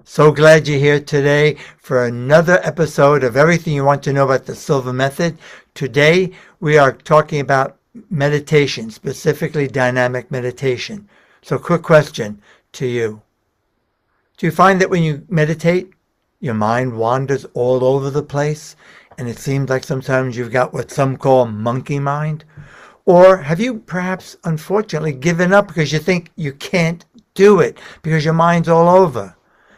So glad you're here today for another episode of everything you want to know about the Silva Method. Today, we are talking about meditation, specifically dynamic meditation. So, quick question to you. Do you find that when you meditate, your mind wanders all over the place and it seems like sometimes you've got what some call monkey mind? Or have you perhaps unfortunately given up because you think you can't do it because your mind's all over?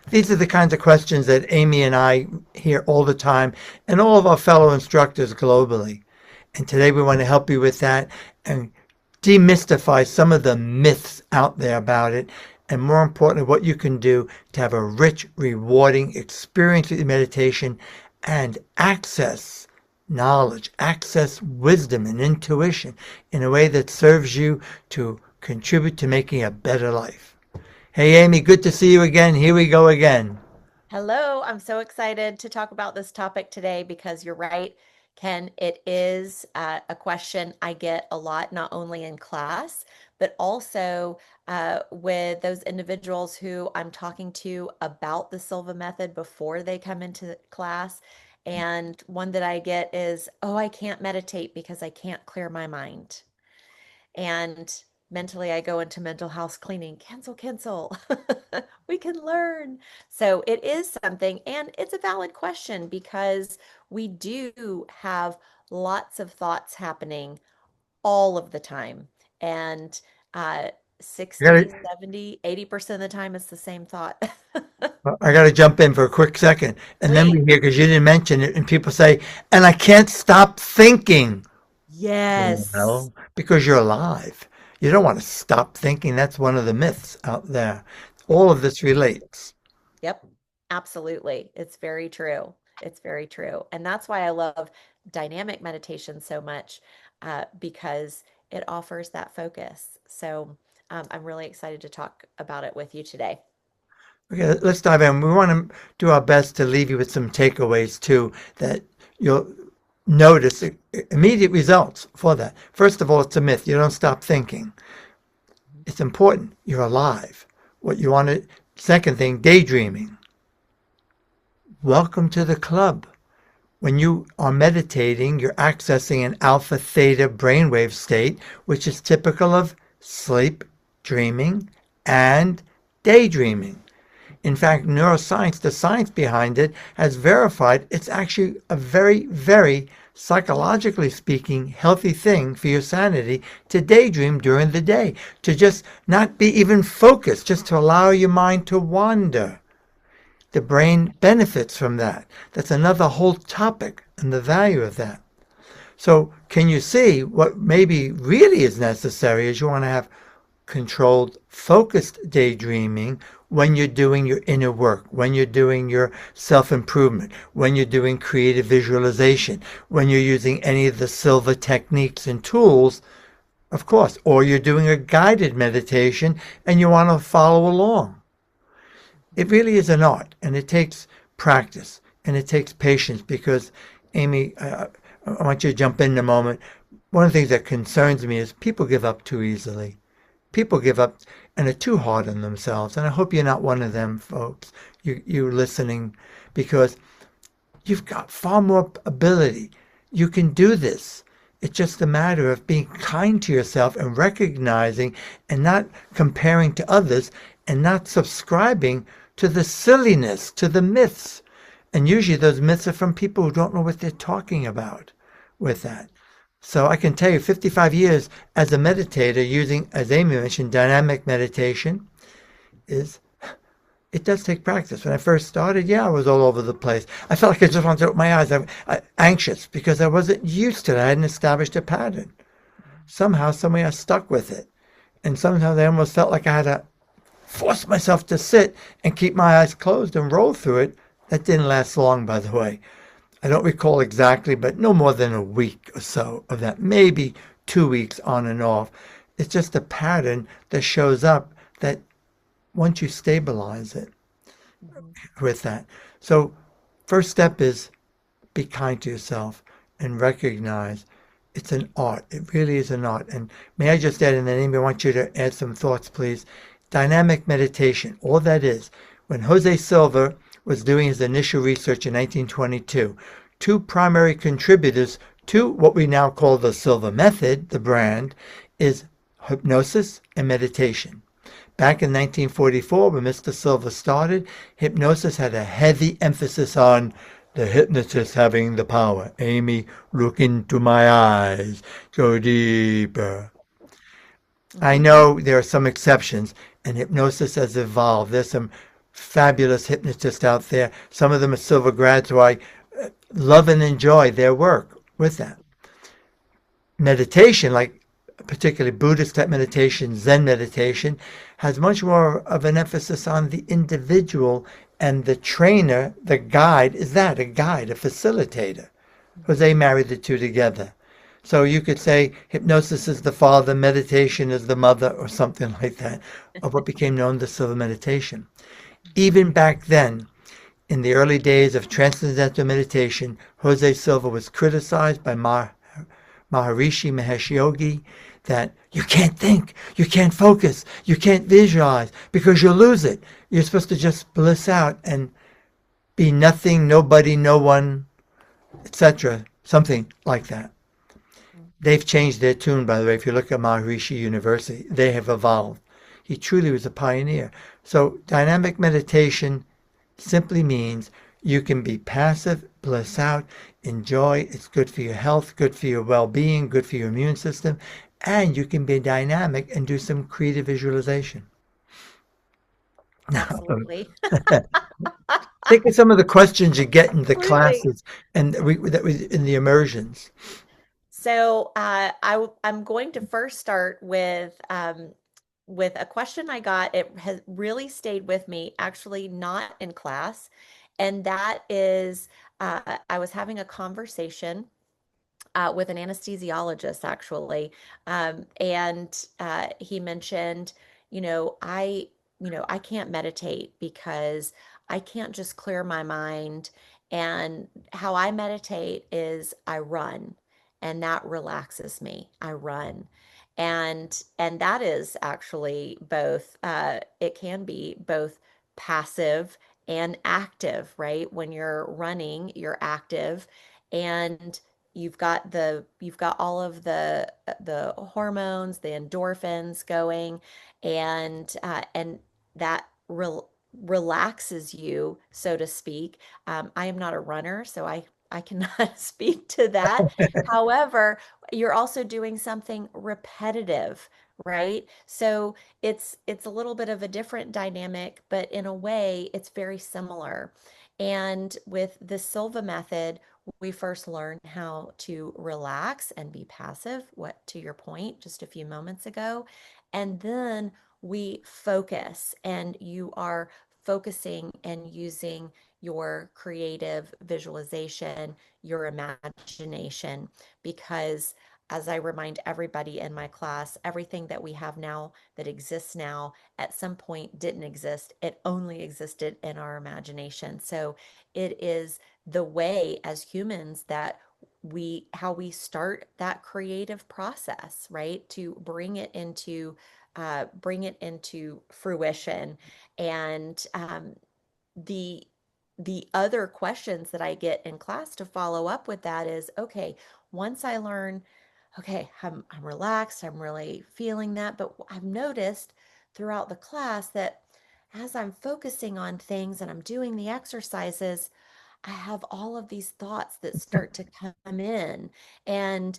These are the kinds of questions that Amy and I hear all the time, and all of our fellow instructors globally. And today we want to help you with that and demystify some of the myths out there about it, and more importantly, what you can do to have a rich, rewarding experience with meditation and access knowledge, access wisdom and intuition in a way that serves you to contribute to making a better life. Hey, Amy, good to see you again. Here we go again. Hello, I'm so excited to talk about this topic today because you're right, Ken. It is a question I get a lot, not only in class, but also with those individuals who I'm talking to about the Silva method before they come into class. And one that I get is, oh, I can't meditate because I can't clear my mind. And mentally, I go into mental house cleaning. Cancel, cancel. We can learn. So it is something, and it's a valid question because we do have lots of thoughts happening all of the time. And uh, I gotta, 60, 70, 80% of the time, it's the same thought. I gotta jump in for a quick second. And then we Please. hear, because you didn't mention it, and people say, and I can't stop thinking. Yes. Well, because you're alive. You don't want to stop thinking. That's one of the myths out there. All of this relates. Yep, absolutely. It's very true. It's very true. And that's why I love dynamic meditation so much because it offers that focus. So I'm really excited to talk about it with you today. Okay, let's dive in. We want to do our best to leave you with some takeaways too that you'll notice immediate results for that. First of all, it's a myth. You don't stop thinking. It's important. You're alive. What you want to, second thing, daydreaming. Welcome to the club. When you are meditating, you're accessing an alpha theta brainwave state, which is typical of sleep, dreaming, and daydreaming. In fact, neuroscience, the science behind it, has verified it's actually a very, very psychologically speaking, healthy thing for your sanity to daydream during the day, to just not be even focused, just to allow your mind to wander. The brain benefits from that. That's another whole topic and the value of that. So, can you see what maybe really is necessary is you want to have controlled, focused daydreaming when you're doing your inner work, when you're doing your self improvement, when you're doing creative visualization, when you're using any of the Silva techniques and tools, of course, or you're doing a guided meditation and you want to follow along. It really is an art and it takes practice and it takes patience because, Amy, I want you to jump in a moment. One of the things that concerns me is people give up too easily. People give up and are too hard on themselves. And I hope you're not one of them, folks. You listening, because you've got far more ability. You can do this. It's just a matter of being kind to yourself and recognizing and not comparing to others and not subscribing to the silliness, to the myths. And usually those myths are from people who don't know what they're talking about with that. So I can tell you 55 years as a meditator using, as Amy mentioned, dynamic meditation is, it does take practice. When I first started, yeah, I was all over the place. I felt like I just wanted to open my eyes. Anxious because I wasn't used to it. I hadn't established a pattern. Somehow, some way I stuck with it. And sometimes I almost felt like I had to force myself to sit and keep my eyes closed and roll through it. That didn't last long, by the way. I don't recall exactly, but no more than a week or so of that, maybe 2 weeks on and off. It's just a pattern that shows up that once you stabilize it Mhm. with that. So, first step is be kind to yourself and recognize it's an art. It really is an art. And may I just add, and then Amy, I want you to add some thoughts, please. Dynamic meditation, all that is, When Jose Silva was doing his initial research in 1922, two primary contributors to what we now call the Silva Method, the brand, is hypnosis and meditation. Back in 1944, when Mr. Silva started, hypnosis had a heavy emphasis on the hypnotist having the power. Amy, look into my eyes. Go deeper. I Hmm. know there are some exceptions, and hypnosis has evolved. There's some fabulous hypnotists out there. Some of them are Silva grads who I love and enjoy their work with that. Meditation, like particularly Buddhist type meditation, Zen meditation, has much more of an emphasis on the individual, and the trainer, the guide, is that a guide, a facilitator. Jose married the two together. So you could say hypnosis is the father, meditation is the mother, or something like that, of what became known as Silva meditation. Even back then, in the early days of transcendental meditation, Jose Silva was criticized by Maharishi Mahesh Yogi that you can't think, you can't focus, you can't visualize because you'll lose it. You're supposed to just bliss out and be nothing, nobody, no one, etc. Something like that. They've changed their tune, by the way. If you look at Maharishi University, they have evolved. He truly was a pioneer. So dynamic meditation simply means you can be passive, bliss out, enjoy. It's good for your health, good for your well-being, good for your immune system, and you can be dynamic and do some creative visualization. Now, Absolutely. think of some of the questions you get in the Absolutely. classes and that we in the immersions. So I'm going to first start with a question I got. It has really stayed with me, actually not in class, and that is I was having a conversation with an anesthesiologist actually, and he mentioned, you know, I can't meditate because I can't just clear my mind. And how I meditate is I run, and that relaxes me. I run. And that is actually both it can be both passive and active, right? When you're running, you're active, and you've got all of the hormones, the endorphins going, and that relaxes you, so to speak. I am not a runner, so I cannot speak to that. However, you're also doing something repetitive, right? So it's a little bit of a different dynamic, but in a way, it's very similar. And with the Silva method, we first learn how to relax and be passive, what to your point just a few moments ago. And then we focus, and you are focusing and using your creative visualization, your imagination, because as I remind everybody in my class, everything that we have now that exists now at some point didn't exist. It only existed in our imagination. So it is the way as humans that how we start that creative process, right? To bring it into fruition. And the the other questions that I get in class to follow up with that is, okay, once I learn, okay, I'm relaxed, I'm really feeling that, but I've noticed throughout the class that as I'm focusing on things and I'm doing the exercises, I have all of these thoughts that start to come in, and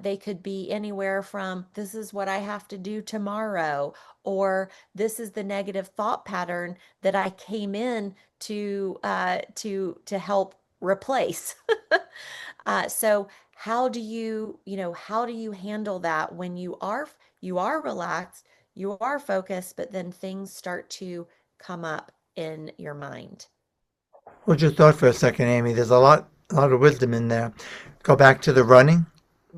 they could be anywhere from this is what I have to do tomorrow, or this is the negative thought pattern that I came in to help replace. So how do you handle that when you are relaxed, you are focused, but then things start to come up in your mind? Hold your thought for a second, Amy. There's a lot of wisdom in there. Go back to the running.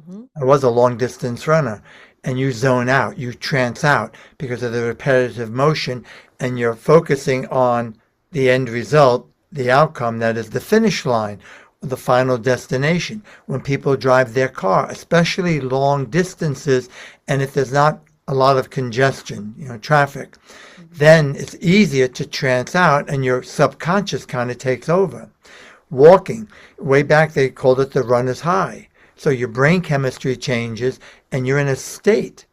Hmm. I was a long distance runner, and you zone out, you trance out because of the repetitive motion, and you're focusing on the end result, the outcome that is the finish line, the final destination. When people drive their car, especially long distances, and if there's not a lot of congestion, traffic, then it's easier to trance out and your subconscious kind of takes over. Walking, way back they called it the runner's high. So your brain chemistry changes and you're in a state.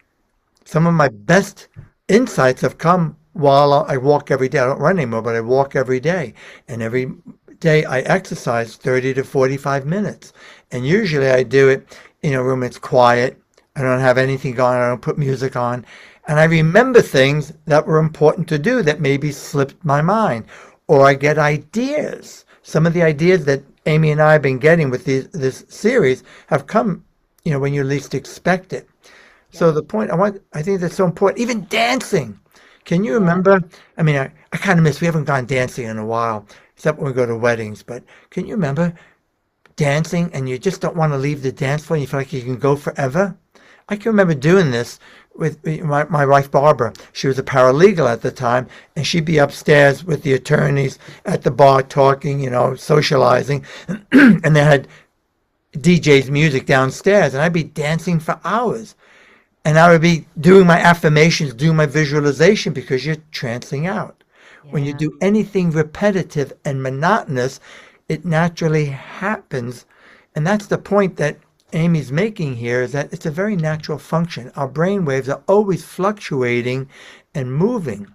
Some of my best insights have come while I walk every day. I don't run anymore, but I walk every day. And every day I exercise 30 to 45 minutes. And usually I do it in a room that's quiet. I don't have anything going on. I don't put music on. And I remember things that were important to do that maybe slipped my mind. Or I get ideas. Some of the ideas that Amy and I have been getting with this series have come, when you least expect it. So Yep. the point I think that's so important. Even dancing. Can you Yeah. remember? I mean, I kind of miss, we haven't gone dancing in a while, except when we go to weddings, but can you remember dancing and you just don't want to leave the dance floor and you feel like you can go forever? I can remember doing this with my wife Barbara. She was a paralegal at the time, and she'd be upstairs with the attorneys at the bar talking, socializing, and they had DJ's music downstairs, and I'd be dancing for hours. And I would be doing my affirmations, doing my visualization because you're trancing out. When you Yeah. do anything repetitive and monotonous, it naturally happens. And that's the point that Amy's making here is that it's a very natural function. Our brain waves are always fluctuating and moving.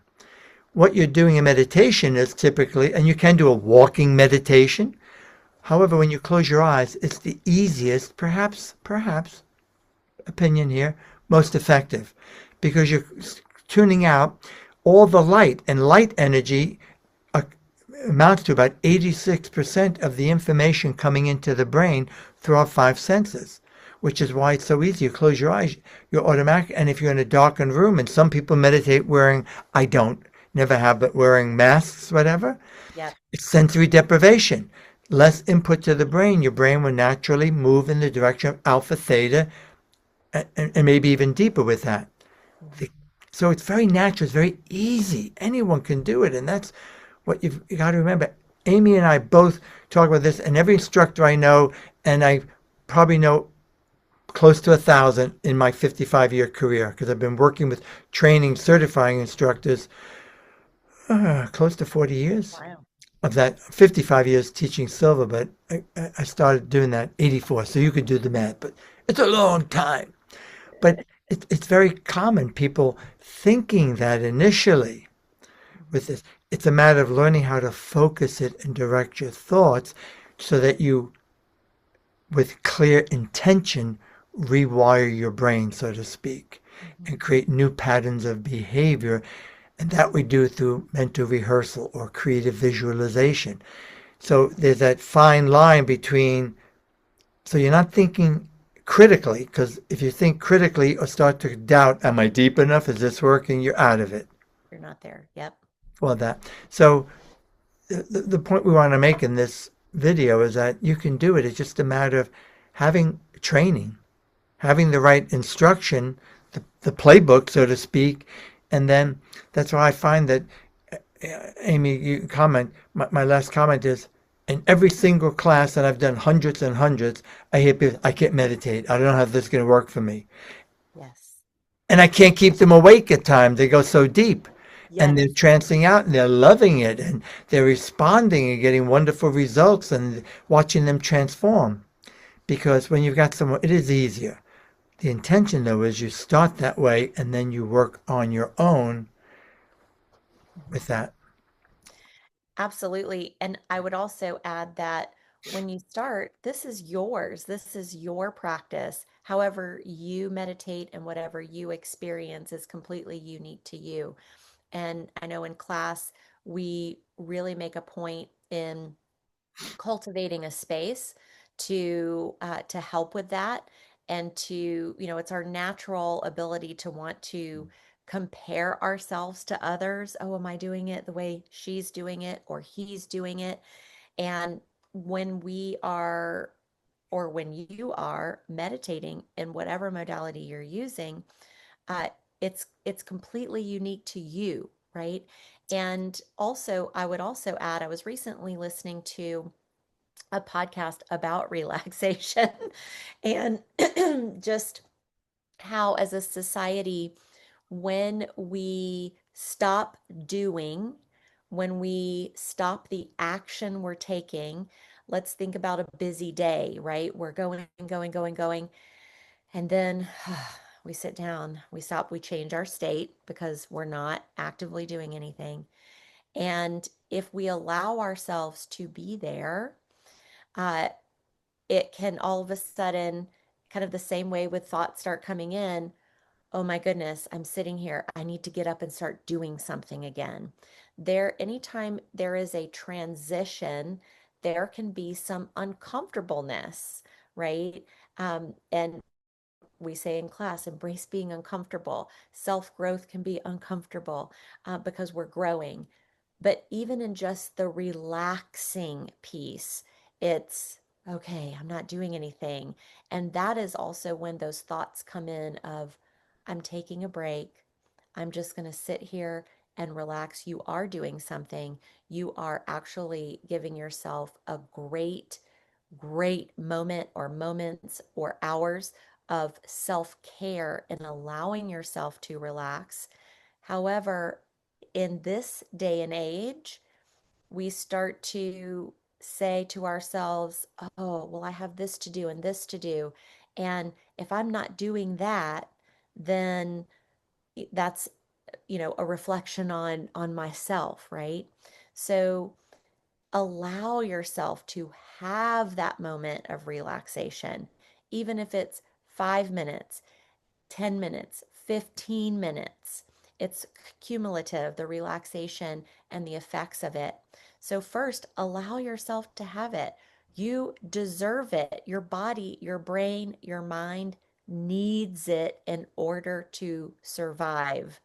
What you're doing in meditation is typically, and you can do a walking meditation. However, when you close your eyes, it's the easiest, perhaps, opinion here, most effective because you're tuning out all the light, and light energy uh, amounts to about 86% of the information coming into the brain through our five senses, which is why it's so easy. You close your eyes, you're automatic. And if you're in a darkened room, and some people meditate wearing, I don't, never have, but wearing masks, whatever, Yep. it's sensory deprivation. Less input to the brain, your brain will naturally move in the direction of alpha, theta, and maybe even deeper with that. Mhm. The- So it's very natural, it's very easy. Anyone can do it. And that's what you got to remember. Amy and I both talk about this, and every instructor I know, and I probably know close to 1,000 in my 55-year career because I've been working with training, certifying instructors close to 40 years. Wow. Of that, 55 years teaching Silva, but I started doing that 84, so you could do the math, but it's a long time. But it's very common, people thinking that initially with this. It's a matter of learning how to focus it and direct your thoughts so that you, with clear intention, rewire your brain, so to speak, Mhm. and create new patterns of behavior. And that we do through mental rehearsal or creative visualization. So there's that fine line between, so you're not thinking critically, because if you think critically or start to doubt, am I deep enough? Is this working? You're out of it. You're not there. Yep. Well, that. So the point we want to make in this video is that you can do it. It's just a matter of having training, having the right instruction, the playbook, so to speak. And then that's why I find that, Amy, you comment, my last comment is, in every single class that I've done hundreds and hundreds, I hear people, I can't meditate. I don't know how this is going to work for me. Yes. And I can't keep them awake at times. They go so deep and they're Yes. trancing out and they're loving it and they're responding and getting wonderful results and watching them transform. Because when you've got someone, it is easier. The intention, though, is you start that way and then you work on your own Mhm. with that. Absolutely. And I would also add that when you start, this is yours. This is your practice. However, you meditate and whatever you experience is completely unique to you. And I know in class, we really make a point in cultivating a space to help with that and to, it's our natural ability to want to compare ourselves to others. Oh, am I doing it the way she's doing it or he's doing it? And when we are or when you are meditating in whatever modality you're using, uh, it's completely unique to you, right? And also, I would also add, I was recently listening to a podcast about relaxation and just how, as a society, when we stop doing, when we stop the action we're taking, let's think about a busy day, right? We're going, going, going, going, and then we sit down, we stop, we change our state because we're not actively doing anything. And if we allow ourselves to be there, uh, it can all of a sudden, kind of the same way with thoughts start coming in, oh my goodness, I'm sitting here. I need to get up and start doing something again. Anytime there is a transition, there can be some uncomfortableness, right? And we say in class, embrace being uncomfortable. Self growth can be uncomfortable because we're growing. But even in just the relaxing piece, it's okay, I'm not doing anything. And that is also when those thoughts come in of, I'm taking a break. I'm just going to sit here and relax. You are doing something. You are actually giving yourself a great moment or moments or hours of self care and allowing yourself to relax. However, in this day and age, we start to say to ourselves, oh, well, I have this to do and this to do. And if I'm not doing that, then that's, a reflection on myself, right? So allow yourself to have that moment of relaxation, even if it's 5 minutes, 10 minutes, 15 minutes. It's cumulative, the relaxation and the effects of it. So, first, allow yourself to have it. You deserve it. Your body, your brain, your mind needs it in order to survive,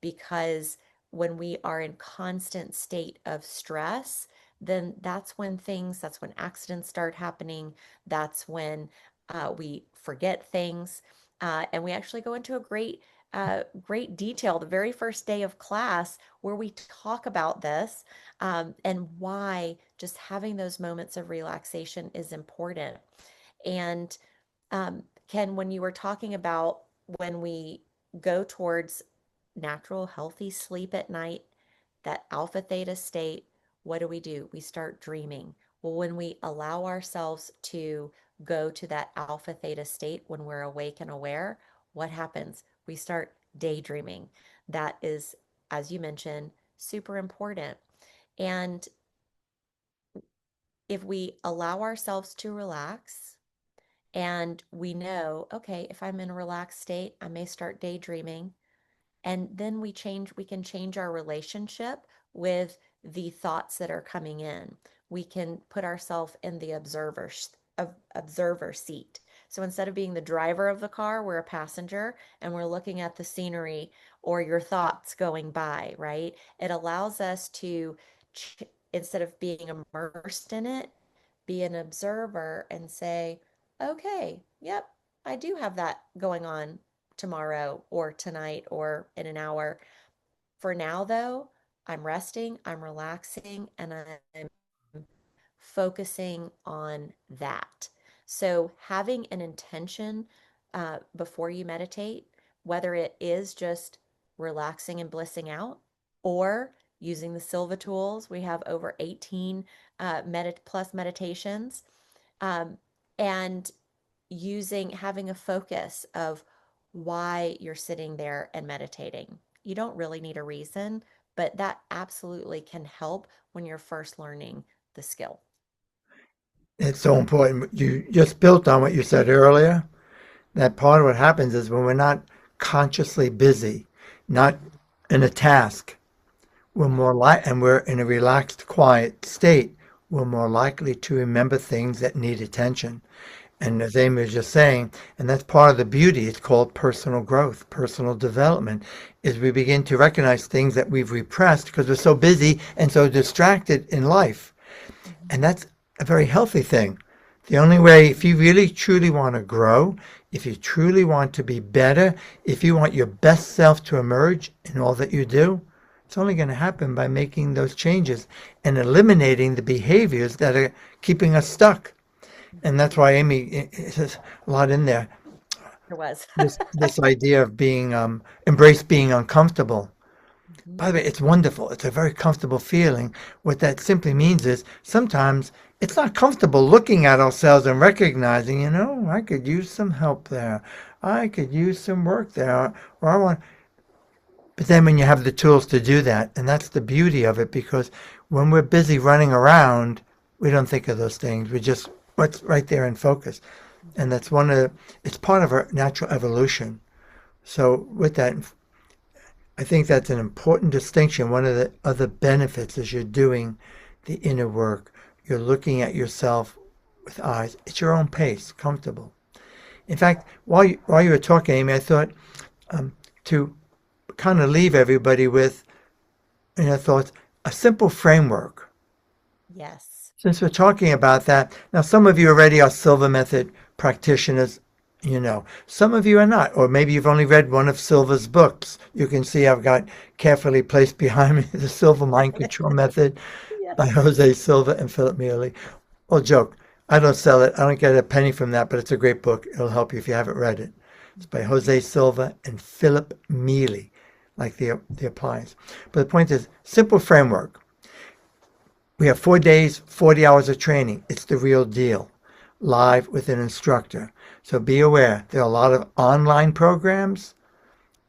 because when we are in constant state of stress, then that's when accidents start happening. That's when we forget things. And we actually go into a great detail the very first day of class where we talk about this, and why just having those moments of relaxation is important. And Ken, when you were talking about when we go towards natural, healthy sleep at night, that alpha theta state, what do? We start dreaming. Well, when we allow ourselves to go to that alpha theta state when we're awake and aware, what happens? We start daydreaming. That is, as you mentioned, super important. And if we allow ourselves to relax, and we know, okay, if I'm in a relaxed state, I may start daydreaming. And then we can change our relationship with the thoughts that are coming in. We can put ourselves in the observer seat. So instead of being the driver of the car, we're a passenger and we're looking at the scenery or your thoughts going by, right? It allows us to, instead of being immersed in it, be an observer and say, okay, yep, I do have that going on tomorrow or tonight or in an hour. For now, though, I'm resting, I'm relaxing, and I'm focusing on that. So, having an intention before you meditate, whether it is just relaxing and blissing out, or using the Silva tools, we have over 18 plus meditations, um, and having a focus of why you're sitting there and meditating. You don't really need a reason, but that absolutely can help when you're first learning the skill. It's so important. You just built on what you said earlier. That part of what happens is when we're not consciously busy, not in a task, and we're in a relaxed, quiet state, we're more likely to remember things that need attention. And as Amy was just saying, and that's part of the beauty, it's called personal growth, personal development, is we begin to recognize things that we've repressed because we're so busy and so distracted in life. Mhm. And that's a very healthy thing. The only way, if you really truly want to grow, if you truly want to be better, if you want your best self to emerge in all that you do, it's only going to happen by making those changes and eliminating the behaviors that are keeping us stuck. And that's why Amy says a lot in there. There was. This idea of being embrace being uncomfortable. By the way, it's wonderful. It's a very comfortable feeling. What that simply means is sometimes it's not comfortable looking at ourselves and recognizing, I could use some help there. I could use some work there. Or I want, but then when you have the tools to do that, and that's the beauty of it, because when we're busy running around, we don't think of those things. We just, what's right there in focus. And that's it's part of our natural evolution. So with that, I think that's an important distinction. One of the other benefits is you're doing the inner work. You're looking at yourself with eyes. It's your own pace, comfortable. In fact, while you were talking, Amy, I thought to kind of leave everybody with, thoughts, a simple framework. Yes. Since we're talking about that, now some of you already are Silva Method practitioners, Some of you are not, or maybe you've only read one of Silva's books. You can see I've got carefully placed behind me the Silva Mind Control Method by Yes. Jose Silva and Philip Mealy. Well, joke. I don't sell it. I don't get a penny from that, but it's a great book. It'll help you if you haven't read it. It's by Jose Silva and Philip Mealy, like the appliance. But the point is, simple framework. We have 4 days, 40 hours of training. It's the real deal, live with an instructor. So be aware, there are a lot of online programs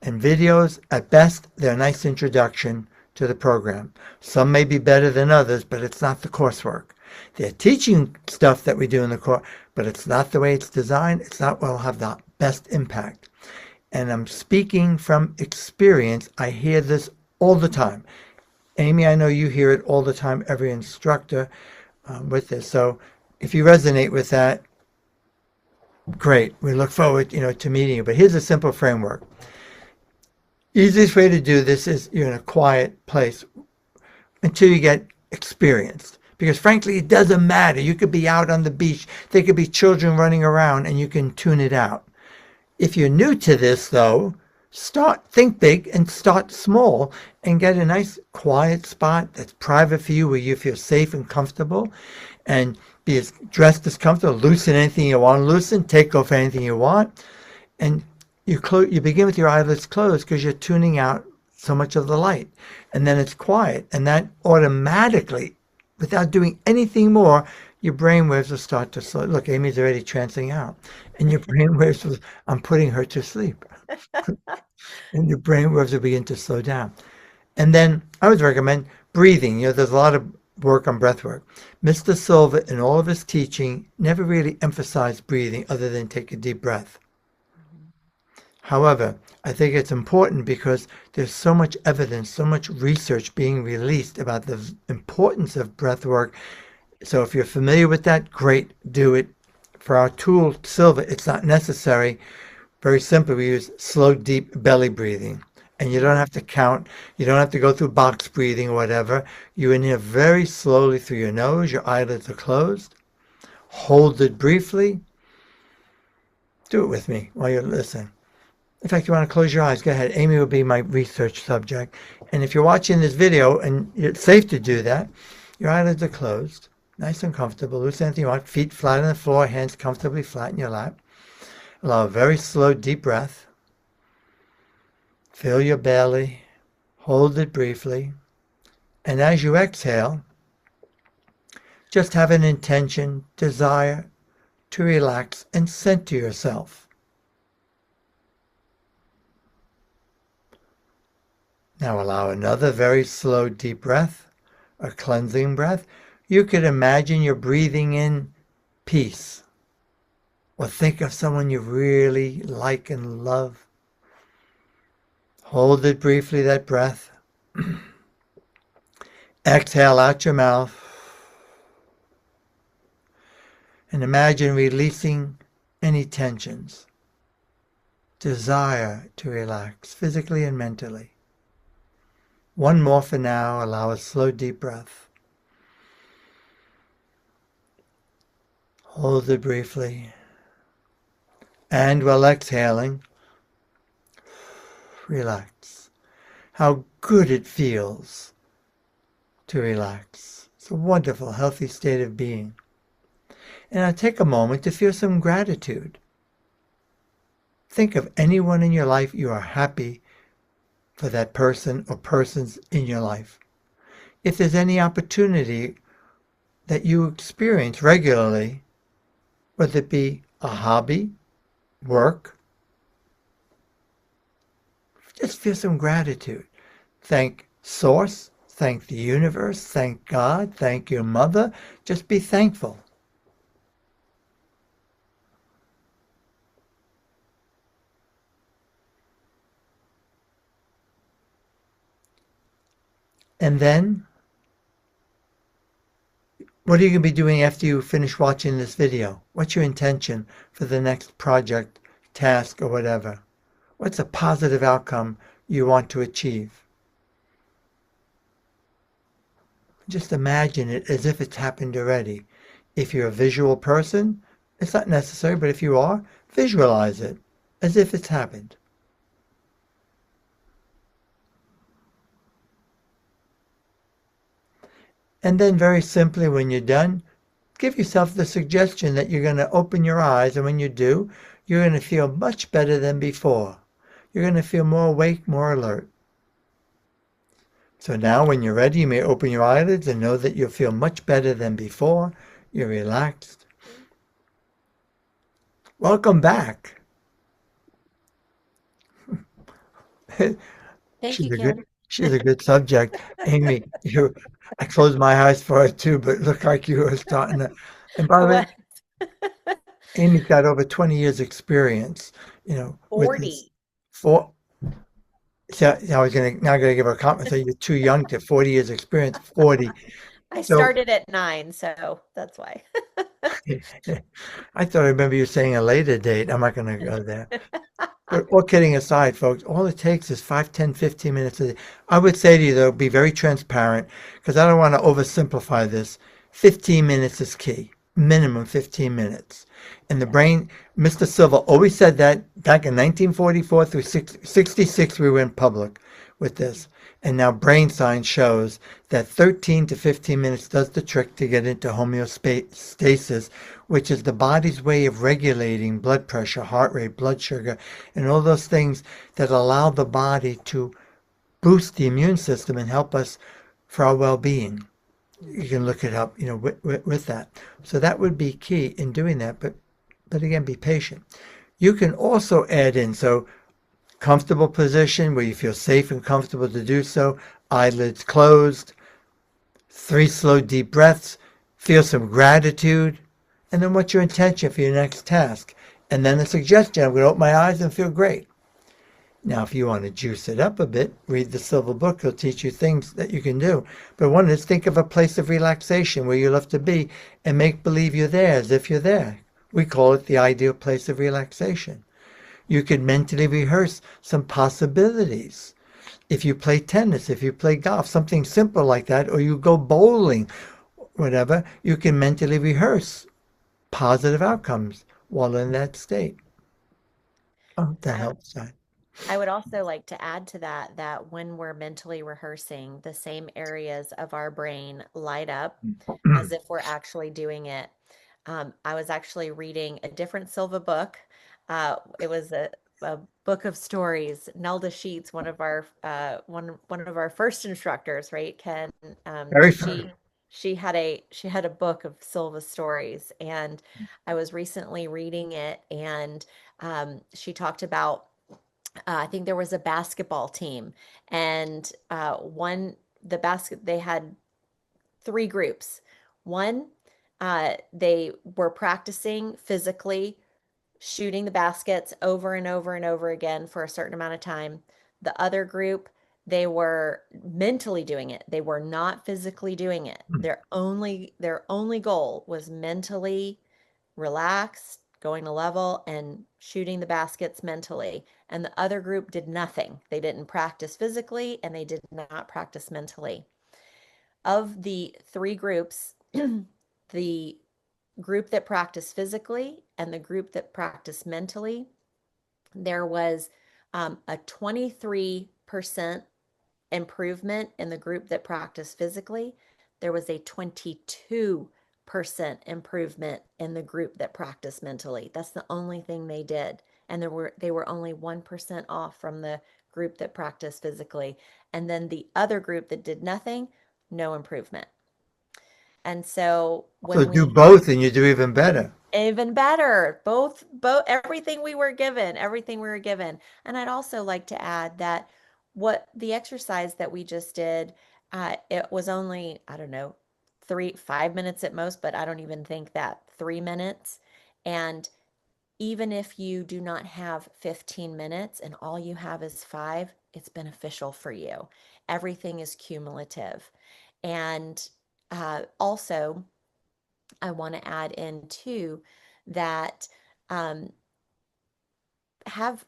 and videos. At best, they're a nice introduction to the program. Some may be better than others, but it's not the coursework. They're teaching stuff that we do in the course, but it's not the way it's designed. It's not what will have the best impact. And I'm speaking from experience. I hear this all the time. Amy, I know you hear it all the time, every instructor with this. So if you resonate with that, great. We look forward, to meeting you. But here's a simple framework. Easiest way to do this is you're in a quiet place until you get experienced. Because frankly, it doesn't matter. You could be out on the beach. There could be children running around and you can tune it out. If you're new to this, though, think big and start small and get a nice quiet spot that's private for you where you feel safe and comfortable, and be dressed as comfortable. Loosen anything you want to loosen. Take off anything you want. And you begin with your eyelids closed because you're tuning out so much of the light. And then it's quiet. And that automatically, without doing anything more, your brain waves will start to slow. Look, Amy's already trancing out. And your brain waves I'm putting her to sleep. And your brain waves will begin to slow down. And then I would recommend breathing. There's a lot of work on breath work. Mr. Silva, in all of his teaching, never really emphasized breathing other than take a deep breath. However, I think it's important because there's so much evidence, so much research being released about the importance of breath work. So if you're familiar with that, great, do it. For our tool, Silva, it's not necessary. Very simply, we use slow, deep belly breathing. And you don't have to count. You don't have to go through box breathing or whatever. You inhale very slowly through your nose. Your eyelids are closed. Hold it briefly. Do it with me while you listen. In fact, you want to close your eyes, go ahead. Amy will be my research subject. And if you're watching this video, and it's safe to do that, your eyelids are closed, nice and comfortable. Loosen anything you want. Feet flat on the floor, hands comfortably flat in your lap. Allow a very slow, deep breath. Fill your belly. Hold it briefly. And as you exhale, just have an intention, desire to relax and center yourself. Now allow another very slow, deep breath, a cleansing breath. You could imagine you're breathing in peace. Or think of someone you really like and love. Hold it briefly, that breath. Exhale out your mouth. And imagine releasing any tensions. Desire to relax, physically and mentally. One more for now. Allow a slow, deep breath. Hold it briefly. And while exhaling, relax. How good it feels to relax. It's a wonderful, healthy state of being. And now take a moment to feel some gratitude. Think of anyone in your life you are happy for that person or persons in your life. If there's any opportunity that you experience regularly, whether it be a hobby, work, just feel some gratitude. Thank Source, thank the universe, thank God, thank your mother. Just be thankful. And then, what are you going to be doing after you finish watching this video? What's your intention for the next project, task, or whatever? What's a positive outcome you want to achieve? Just imagine it as if it's happened already. If you're a visual person, it's not necessary, but if you are, visualize it as if it's happened. And then very simply, when you're done, give yourself the suggestion that you're going to open your eyes, and when you do, you're going to feel much better than before. You're going to feel more awake, more alert. So now when you're ready, you may open your eyelids and know that you'll feel much better than before. You're relaxed. Welcome back. Thank you, She's a good Ken. she's a good subject. Amy, I closed my eyes for it too, but it looked like you were starting to. And by I the way, was Amy's got over 20 years experience, with this. 40. For so I was gonna give her a compliment. So you're too young to 40 years experience. 40. I So started at 9, so that's why. I thought I remember you saying a later date. I'm not gonna go there. But all kidding aside, folks, all it takes is 5, 10, 15 minutes a day. I would say to you, though, be very transparent because I don't want to oversimplify this. 15 minutes is key, minimum 15 minutes. And the brain, Mr. Silva always said that back in 1944 through 66, we went public with this. And now brain science shows that 13 to 15 minutes does the trick to get into homeostasis, which is the body's way of regulating blood pressure, heart rate, blood sugar, and all those things that allow the body to boost the immune system and help us for our well-being. You can look it up, with that. So that would be key in doing that. But again, be patient. You can also add in, so comfortable position where you feel safe and comfortable to do so, eyelids closed, 3 slow deep breaths, feel some gratitude, and then what's your intention for your next task? And then a suggestion, I'm going to open my eyes and feel great. Now, if you want to juice it up a bit, read the Silver Book. It'll teach you things that you can do. But one is think of a place of relaxation where you love to be and make believe you're there as if you're there. We call it the ideal place of relaxation. You could mentally rehearse some possibilities. If you play tennis, if you play golf, something simple like that, or you go bowling, whatever, you can mentally rehearse positive outcomes while in that state. Oh, that I helps. That. I would also like to add to that that when we're mentally rehearsing, the same areas of our brain light up as if we're actually doing it. I was actually reading a different Silva book. It was a book of stories. Nelda Sheets, one of our first instructors, right, Ken? Very She had a book of Silva stories, and I was recently reading it, and she talked about I think there was a basketball team, and they had three groups. One, they were practicing physically shooting the baskets over and over and over again for a certain amount of time. The other group, they were mentally doing it. They were not physically doing it. Their only goal was mentally relaxed, going to level, and shooting the baskets mentally. And the other group did nothing. They didn't practice physically and they did not practice mentally. Of the three groups, the group that practiced physically and the group that practiced mentally, there was a 23% improvement in the group that practiced physically. There was a 22% improvement in the group that practiced mentally. That's the only thing they did. And they were only 1% off from the group that practiced physically. And then the other group that did nothing, no improvement. And so So when do we both and you do even better. even better, both everything we were given. And I'd also like to add that what the exercise that we just did, it was only, I don't know, 5 minutes at most, but I don't even think that 3 minutes. And even if you do not have 15 minutes and all you have is five, it's beneficial for you. Everything is cumulative. And also, I want to add in too that um, have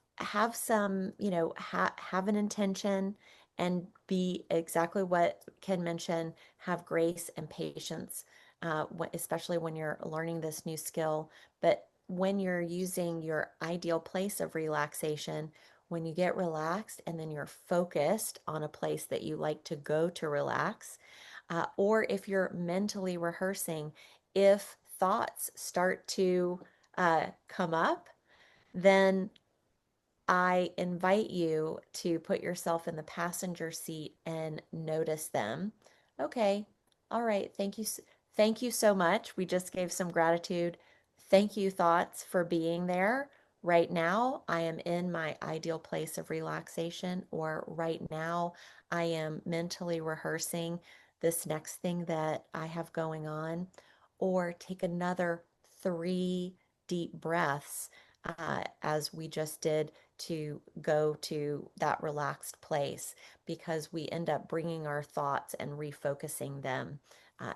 some, have an intention and be exactly what Ken mentioned, have grace and patience, especially when you're learning this new skill. But when you're using your ideal place of relaxation, when you get relaxed and then you're focused on a place that you like to go to relax, or if you're mentally rehearsing, if thoughts start to come up, then I invite you to put yourself in the passenger seat and notice them. Okay. All right. Thank you. Thank you so much. We just gave some gratitude. Thank you, thoughts, for being there. Right now, I am in my ideal place of relaxation, or right now, I am mentally rehearsing this next thing that I have going on, or take another 3 deep breaths, as we just did, to go to that relaxed place, because we end up bringing our thoughts and refocusing them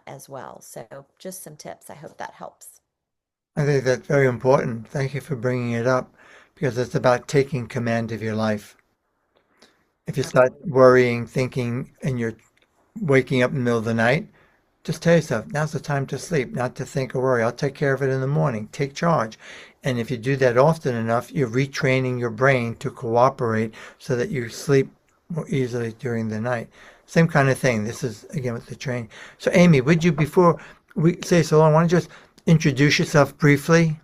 as well. So, just some tips. I hope that helps. I think that's very important. Thank you for bringing it up because it's about taking command of your life. If you start Absolutely. worrying, thinking, and you're waking up in the middle of the night, just tell yourself, now's the time to sleep, not to think or worry. I'll take care of it in the morning. Take charge. And if you do that often enough, you're retraining your brain to cooperate so that you sleep more easily during the night. Same kind of thing. This is again with the training. So, Amy, would you, before we say so long, want to just introduce yourself briefly?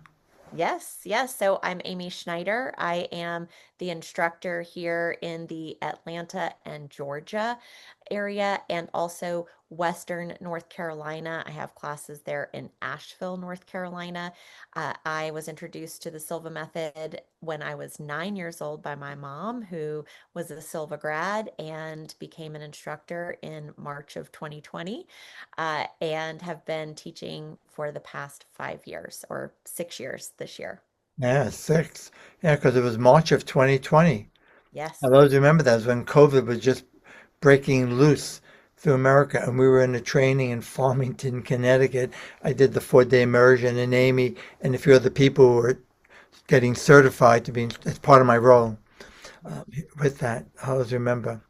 Yes, yes. So I'm Amy Schneider. I am the instructor here in the Atlanta and Georgia area, and also Western North Carolina. I have classes there in Asheville, North Carolina. I was introduced to the Silva Method when I was 9 years old by my mom, who was a Silva grad and became an instructor in March of 2020, and have been teaching for the past 5 years, or 6 years this year. Yeah, six. Yeah, because it was March of 2020. I Yes. always remember that was when COVID was just breaking loose through America, and we were in a training in Farmington, Connecticut. I did the 4-day immersion, and Amy and a few other people were getting certified to be as part of my role with that. I always remember.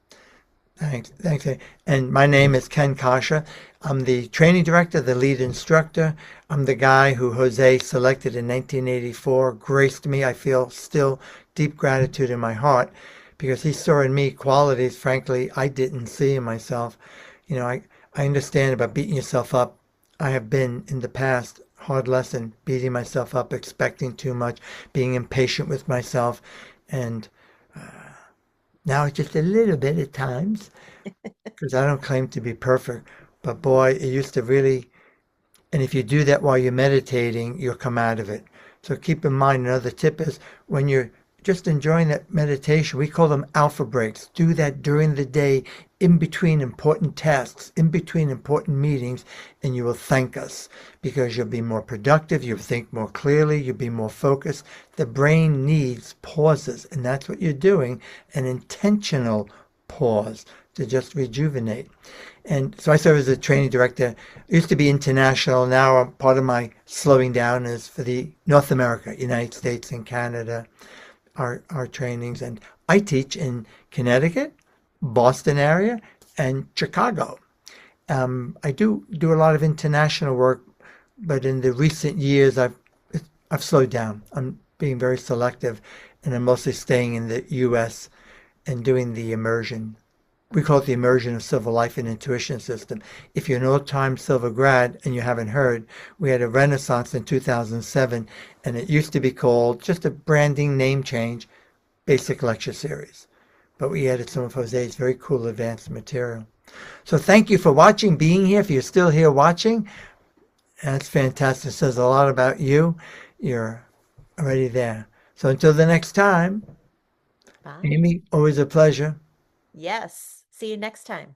Thanks, thanks. And my name is Ken Coscia. I'm the training director, the lead instructor. I'm the guy who Jose selected in 1984, graced me. I feel still deep gratitude in my heart because he saw in me qualities, frankly, I didn't see in myself. I understand about beating yourself up. I have been in the past hard lesson, beating myself up, expecting too much, being impatient with myself, and now it's just a little bit at times because I don't claim to be perfect, but boy, it used to really, and if you do that while you're meditating, you'll come out of it. So keep in mind, another tip is when you're just enjoying that meditation, we call them alpha breaks. Do that during the day, in between important tasks, in between important meetings, and you will thank us because you'll be more productive, you'll think more clearly, you'll be more focused. The brain needs pauses, and that's what you're doing, an intentional pause to just rejuvenate. And so I serve as a training director. I used to be international. Now part of my slowing down is for the North America, United States and Canada, our trainings. And I teach in Connecticut, Boston area, and Chicago. I do a lot of international work, but in the recent years, I've slowed down. I'm being very selective, and I'm mostly staying in the U.S. and doing the immersion. We call it the immersion of Silva Life and Intuition System. If you're an old-time Silva grad and you haven't heard, we had a renaissance in 2007, and it used to be called just a branding name change, Basic Lecture Series. but we added some of Jose's very cool advanced material. So thank you for watching, being here. If you're still here watching, that's fantastic. It says a lot about you. You're already there. So until the next time, Bye. Amy, always a pleasure. Yes. See you next time.